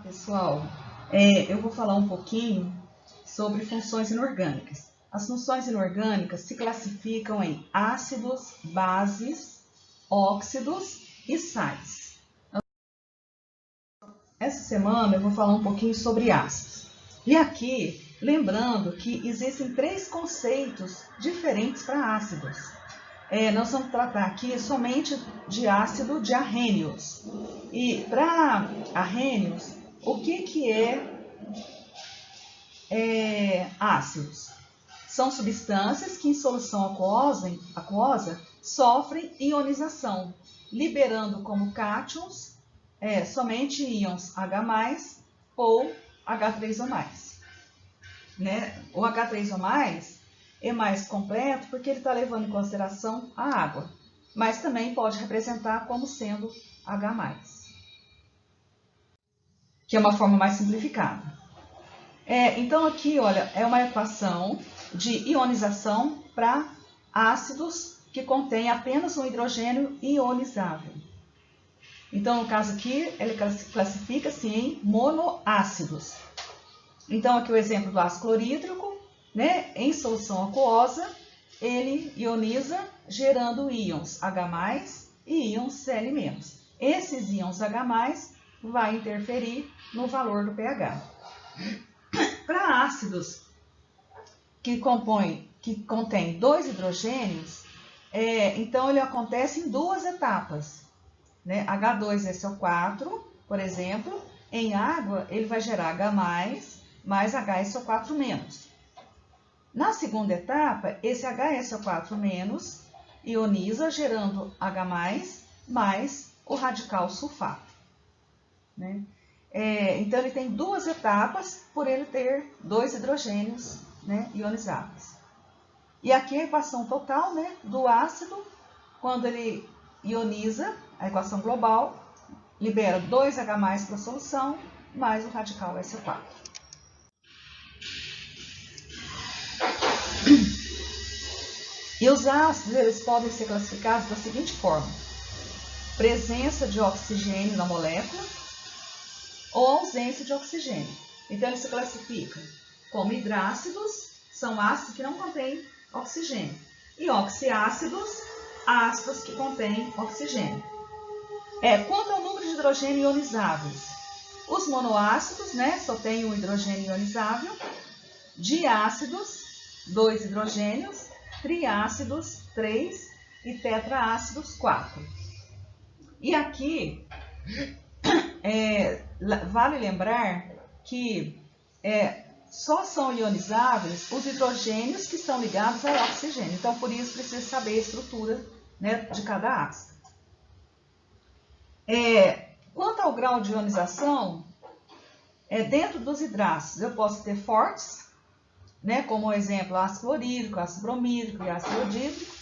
Pessoal, eu vou falar um pouquinho sobre funções inorgânicas. As funções inorgânicas se classificam em ácidos, bases, óxidos e sais. Essa semana eu vou falar um pouquinho sobre ácidos. E aqui, lembrando que existem 3 conceitos diferentes para ácidos. Nós vamos tratar aqui somente de ácido de arrênios. E para arrênios, o que é ácidos? São substâncias que em solução aquosa sofrem ionização, liberando como cátions somente íons H+, ou H3O+. Né? O H3O+, é mais completo porque ele está levando em consideração a água, mas também pode representar como sendo H+, que é uma forma mais simplificada. Então aqui, olha, é uma equação de ionização para ácidos que contém apenas um hidrogênio ionizável. Então, no caso aqui, ele classifica-se em monoácidos. Então, aqui o exemplo do ácido clorídrico, né? Em solução aquosa, ele ioniza gerando íons H+ e íons Cl-. Esses íons H+ vai interferir no valor do pH. Para ácidos que contém 2 hidrogênios, então ele acontece em 2 etapas. Né? H2SO4, por exemplo, em água ele vai gerar H+, mais HSO4-. Na segunda etapa, esse HSO4- ioniza, gerando H+, mais o radical sulfato. Né? Então, ele tem 2 etapas por ele ter 2 hidrogênios, né, ionizáveis. E aqui a equação total, né, do ácido, quando ele ioniza, a equação global, libera 2H+ para a solução, mais o radical SO4. E os ácidos, eles podem ser classificados da seguinte forma: presença de oxigênio na molécula ou ausência de oxigênio. Então, ele se classifica como hidrácidos, são ácidos que não contêm oxigênio, e oxiácidos, ácidos que contêm oxigênio. Quanto ao número de hidrogênio ionizáveis, os monoácidos, né, só tem um hidrogênio ionizável, diácidos, 2 hidrogênios, triácidos, 3 e tetraácidos, 4. E aqui, vale lembrar que só são ionizáveis os hidrogênios que estão ligados ao oxigênio. Então, por isso, precisa saber a estrutura, né, de cada ácido. Quanto ao grau de ionização, dentro dos hidrácidos, eu posso ter fortes, né, como exemplo, ácido clorídrico, ácido bromídrico e ácido iodídrico.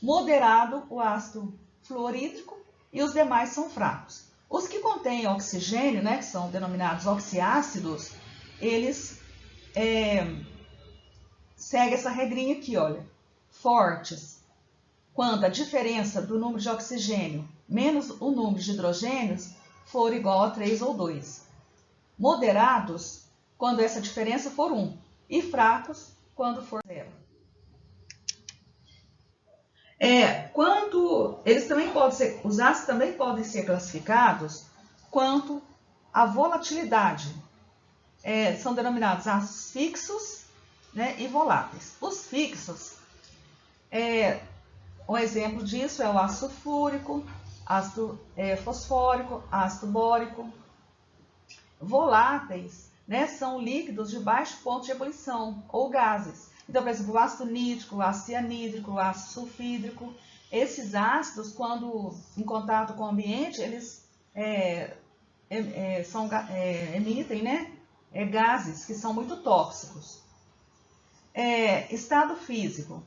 Moderado, o ácido fluorídrico, e os demais são fracos. Os que contêm oxigênio, né, que são denominados oxiácidos, eles seguem essa regrinha aqui, olha. Fortes, quando a diferença do número de oxigênio menos o número de hidrogênios for igual a 3 ou 2. Moderados, quando essa diferença for 1. E fracos, quando for 0. Os ácidos também podem ser classificados quanto à volatilidade. São denominados ácidos fixos, né, e voláteis. Os fixos, um exemplo disso é o ácido sulfúrico, ácido fosfórico, ácido bórico. Voláteis, né, são líquidos de baixo ponto de ebulição, ou gases. Então, por exemplo, o ácido nítrico, o ácido cianídrico, o ácido sulfídrico. Esses ácidos, quando em contato com o ambiente, eles emitem, né, gases que são muito tóxicos. Estado físico.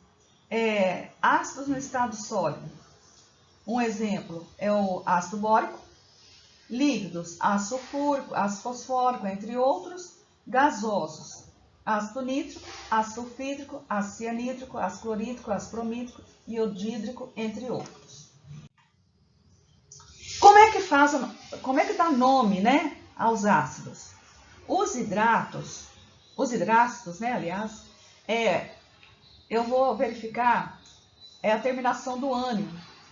Ácidos no estado sólido. Um exemplo é o ácido bórico. Líquidos, ácido sulfúrico, ácido fosfórico, entre outros. Gasosos, ácido nítrico, ácido sulfídrico, ácido cianídrico, ácido clorídrico, ácido bromídrico, iodídrico, entre outros. Como é que dá nome, né, aos ácidos. Os hidrácidos, né, aliás, eu vou verificar a terminação do ânion,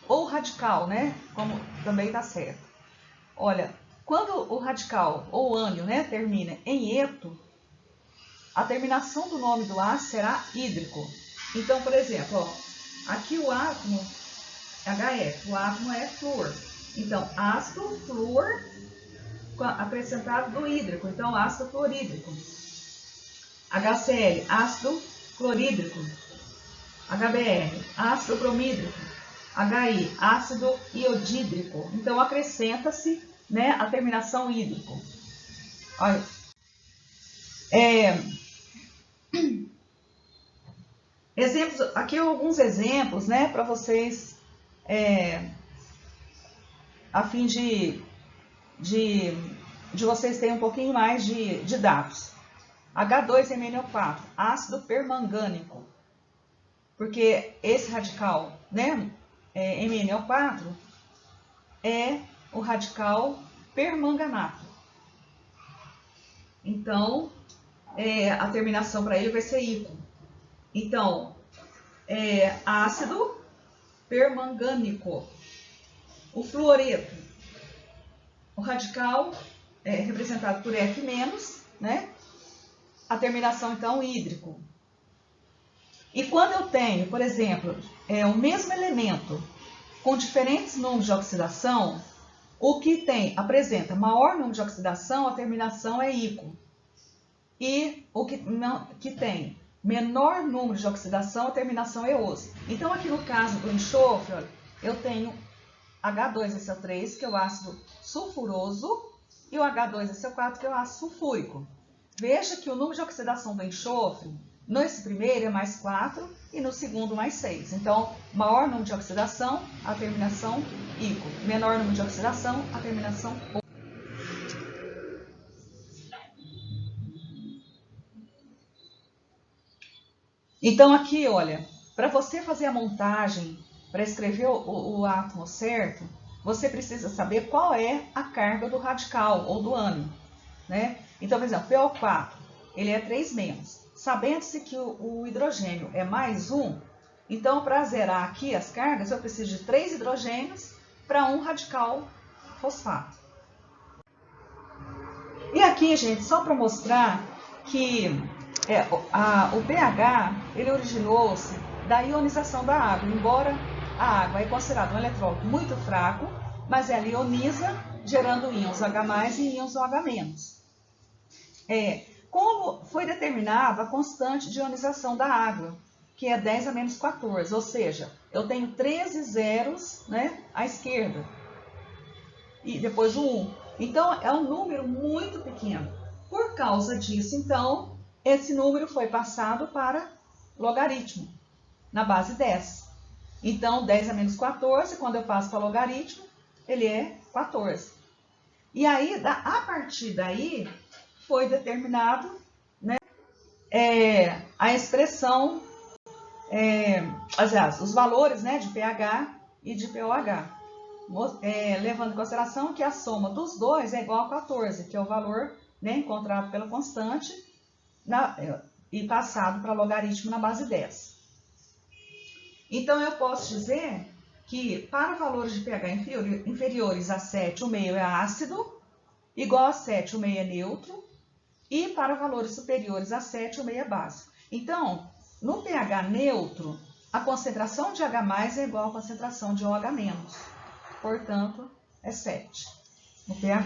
ou radical, né, como também está certo. Olha, quando o radical ou ânion, né, termina em eto, a terminação do nome do ácido será hídrico. Então, por exemplo, ó, aqui o átomo HF, o átomo é flúor. Então, ácido flúor acrescentado do hídrico, então ácido fluorídrico. HCl, ácido clorídrico. HBr, ácido bromídrico. HI, ácido iodídrico. Então, acrescenta-se, né, a terminação hídrico. Olha, exemplos, aqui alguns exemplos, né, para vocês, a fim de vocês terem um pouquinho mais de dados. H2MnO4, ácido permangânico, porque esse radical, né, MnO4, é o radical permanganato. Então, a terminação para ele vai ser ico. Então, ácido permangânico. O fluoreto, o radical representado por F-, né? A terminação, então, hídrico. E quando eu tenho, por exemplo, o mesmo elemento com diferentes números de oxidação, o que apresenta maior número de oxidação, a terminação é ico. E o que tem menor número de oxidação, a terminação é oso. Então, aqui no caso do enxofre, olha, eu tenho H2SO3, que é o ácido sulfuroso, e o H2SO4, que é o ácido sulfúrico. Veja que o número de oxidação do enxofre, nesse primeiro é mais 4 e no segundo mais 6. Então, maior número de oxidação, a terminação ico. Menor número de oxidação, a terminação o. Então, aqui, olha, para você fazer a montagem, para escrever o átomo certo, você precisa saber qual é a carga do radical ou do ânion, né? Então, por exemplo, PO4, ele é 3-. Sabendo-se que o hidrogênio é mais 1, então, para zerar aqui as cargas, eu preciso de 3 hidrogênios para 1 radical fosfato. E aqui, gente, só para mostrar que o pH, ele originou-se da ionização da água, embora a água é considerada um eletrólito muito fraco, mas ela ioniza, gerando íons H+, e íons OH-. Como foi determinada a constante de ionização da água, que é 10 a menos 14, ou seja, eu tenho 13 zeros, né, à esquerda, e depois o 1. Então, é um número muito pequeno. Por causa disso, então, esse número foi passado para logaritmo, na base 10. Então, 10 a menos 14, quando eu passo para logaritmo, ele é 14. E aí, a partir daí, foi determinado, né, a expressão, aliás, os valores, né, de pH e de POH, levando em consideração que a soma dos dois é igual a 14, que é o valor, né, encontrado pela constante e passado para logaritmo na base 10. Então, eu posso dizer que para valores de pH inferiores a 7, o meio é ácido, igual a 7, o meio é neutro, e para valores superiores a 7, o meio é básico. Então, no pH neutro, a concentração de H+ é igual à concentração de OH-. Portanto, é 7 no pH.